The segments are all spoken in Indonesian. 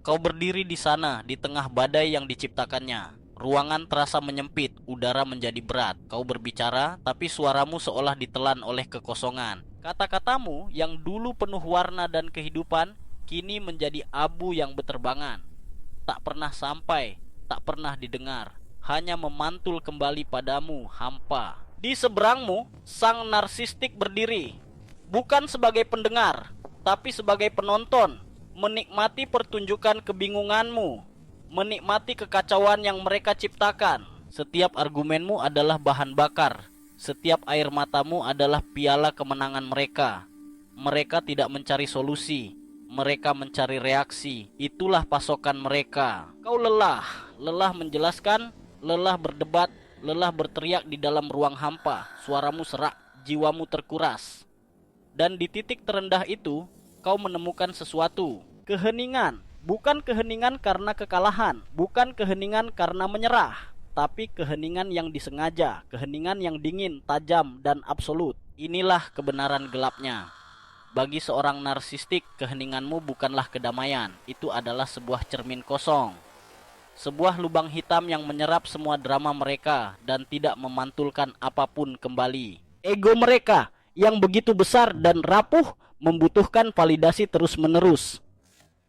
Kau berdiri di sana di tengah badai yang diciptakannya. Ruangan terasa menyempit, udara menjadi berat. Kau berbicara, tapi suaramu seolah ditelan oleh kekosongan. Kata-katamu yang dulu penuh warna dan kehidupan, kini menjadi abu yang beterbangan. Tak pernah sampai, tak pernah didengar, hanya memantul kembali padamu hampa. Di seberangmu, sang narsistik berdiri, bukan sebagai pendengar, tapi sebagai penonton, menikmati pertunjukan kebingunganmu, menikmati kekacauan yang mereka ciptakan. Setiap argumenmu adalah bahan bakar, setiap air matamu adalah piala kemenangan mereka. Mereka tidak mencari solusi, mereka mencari reaksi. Itulah pasokan mereka. Kau lelah, lelah menjelaskan, lelah berdebat, lelah berteriak di dalam ruang hampa. Suaramu serak, jiwamu terkuras. Dan di titik terendah itu, kau menemukan sesuatu. Keheningan. Bukan keheningan karena kekalahan, bukan keheningan karena menyerah, tapi keheningan yang disengaja, keheningan yang dingin, tajam, dan absolut. Inilah kebenaran gelapnya. Bagi seorang narsistik, keheninganmu bukanlah kedamaian. Itu adalah sebuah cermin kosong, sebuah lubang hitam yang menyerap semua drama mereka dan tidak memantulkan apapun kembali. Ego mereka yang begitu besar dan rapuh membutuhkan validasi terus-menerus.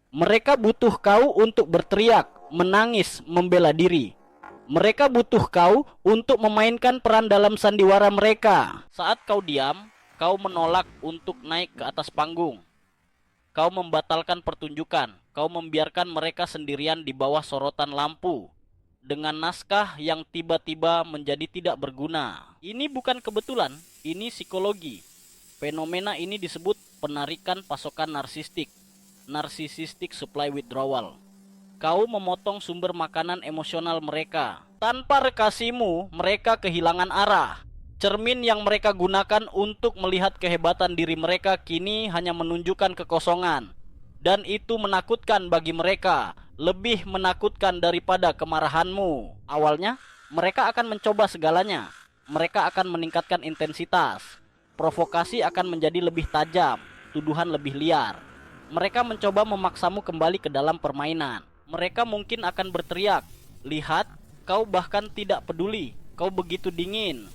Mereka butuh kau untuk berteriak, menangis, membela diri. Mereka butuh kau untuk memainkan peran dalam sandiwara mereka. Saat kau diam, kau menolak untuk naik ke atas panggung. Kau membatalkan pertunjukan. Kau membiarkan mereka sendirian di bawah sorotan lampu, dengan naskah yang tiba-tiba menjadi tidak berguna. Ini bukan kebetulan, ini psikologi. Fenomena ini disebut penarikan pasokan narsistik, narcissistic supply withdrawal. Kau memotong sumber makanan emosional mereka. Tanpa rekasimu, mereka kehilangan arah. Cermin yang mereka gunakan untuk melihat kehebatan diri mereka kini hanya menunjukkan kekosongan. Dan itu menakutkan bagi mereka, lebih menakutkan daripada kemarahanmu. Awalnya, mereka akan mencoba segalanya. Mereka akan meningkatkan intensitas. Provokasi akan menjadi lebih tajam, tuduhan lebih liar. Mereka mencoba memaksamu kembali ke dalam permainan. Mereka mungkin akan berteriak, "Lihat, kau bahkan tidak peduli, kau begitu dingin."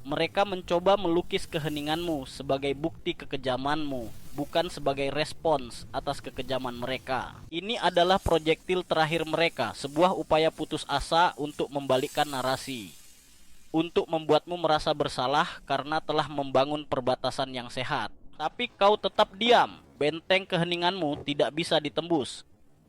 Mereka mencoba melukis keheninganmu sebagai bukti kekejamanmu, bukan sebagai respons atas kekejaman mereka. Ini adalah proyektil terakhir mereka, sebuah upaya putus asa untuk membalikkan narasi, untuk membuatmu merasa bersalah karena telah membangun perbatasan yang sehat. Tapi kau tetap diam, benteng keheninganmu tidak bisa ditembus.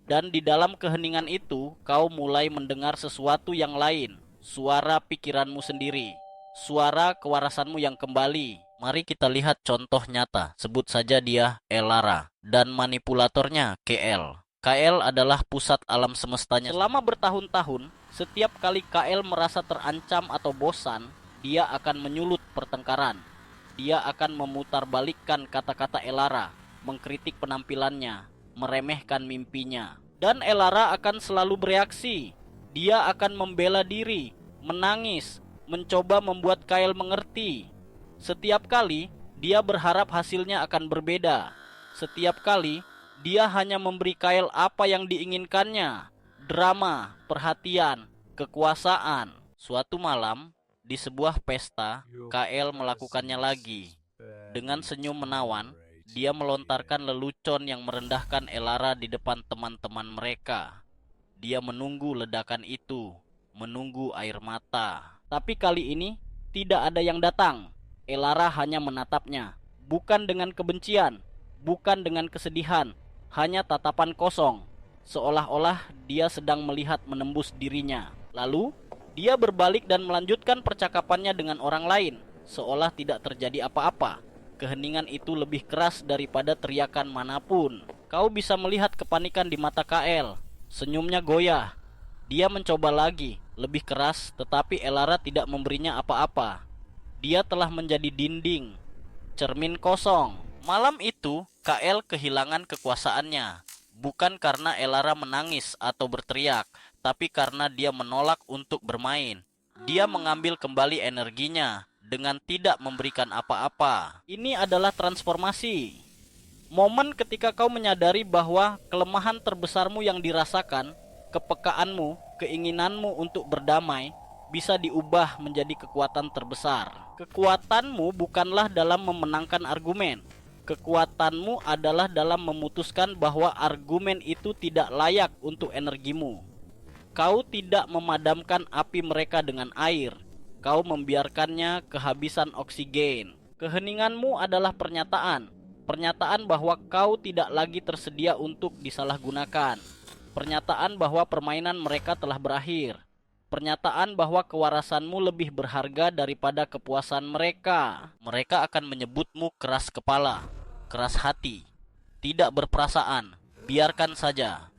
Dan di dalam keheningan itu, kau mulai mendengar sesuatu yang lain, suara pikiranmu sendiri, suara kewarasanmu yang kembali. Mari kita lihat contoh nyata. Sebut saja dia Elara dan manipulatornya KL. KL adalah pusat alam semestanya. Selama bertahun-tahun, setiap kali KL merasa terancam atau bosan, dia akan menyulut pertengkaran. Dia akan memutarbalikkan kata-kata Elara, mengkritik penampilannya, meremehkan mimpinya. Dan Elara akan selalu bereaksi. Dia akan membela diri, menangis, mencoba membuat Kyle mengerti. Setiap kali, dia berharap hasilnya akan berbeda. Setiap kali, dia hanya memberi Kyle apa yang diinginkannya. Drama, perhatian, kekuasaan. Suatu malam, di sebuah pesta, KL melakukannya lagi. Dengan senyum menawan, dia melontarkan lelucon yang merendahkan Elara di depan teman-teman mereka. Dia menunggu ledakan itu, menunggu air mata. Tapi kali ini, tidak ada yang datang. Elara hanya menatapnya, bukan dengan kebencian, bukan dengan kesedihan, hanya tatapan kosong, seolah-olah dia sedang melihat menembus dirinya. Lalu, dia berbalik dan melanjutkan percakapannya dengan orang lain, seolah tidak terjadi apa-apa. Keheningan itu lebih keras daripada teriakan manapun. Kau bisa melihat kepanikan di mata KL. Senyumnya goyah. Dia mencoba lagi, lebih keras, tetapi Elara tidak memberinya apa-apa. Dia telah menjadi dinding, cermin kosong. Malam itu, KL kehilangan kekuasaannya. Bukan karena Elara menangis atau berteriak, tapi karena dia menolak untuk bermain. Dia mengambil kembali energinya dengan tidak memberikan apa-apa. Ini adalah transformasi. Momen ketika kau menyadari bahwa kelemahan terbesarmu yang dirasakan, kepekaanmu, keinginanmu untuk berdamai, bisa diubah menjadi kekuatan terbesar. Kekuatanmu bukanlah dalam memenangkan argumen. Kekuatanmu adalah dalam memutuskan bahwa argumen itu tidak layak untuk energimu. Kau tidak memadamkan api mereka dengan air. Kau membiarkannya kehabisan oksigen. Keheninganmu adalah pernyataan. Pernyataan bahwa kau tidak lagi tersedia untuk disalahgunakan. Pernyataan bahwa permainan mereka telah berakhir. Pernyataan bahwa kewarasanmu lebih berharga daripada kepuasan mereka. Mereka akan menyebutmu keras kepala, keras hati, tidak berperasaan. Biarkan saja.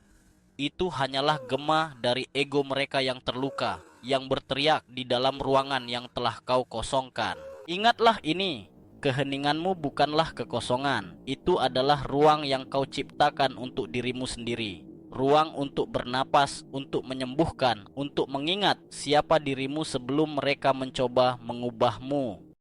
Itu hanyalah gema dari ego mereka yang terluka, yang berteriak di dalam ruangan yang telah kau kosongkan. Ingatlah ini. Keheninganmu bukanlah kekosongan. Itu adalah ruang yang kau ciptakan untuk dirimu sendiri. Ruang untuk bernapas, untuk menyembuhkan, untuk mengingat siapa dirimu sebelum mereka mencoba mengubahmu.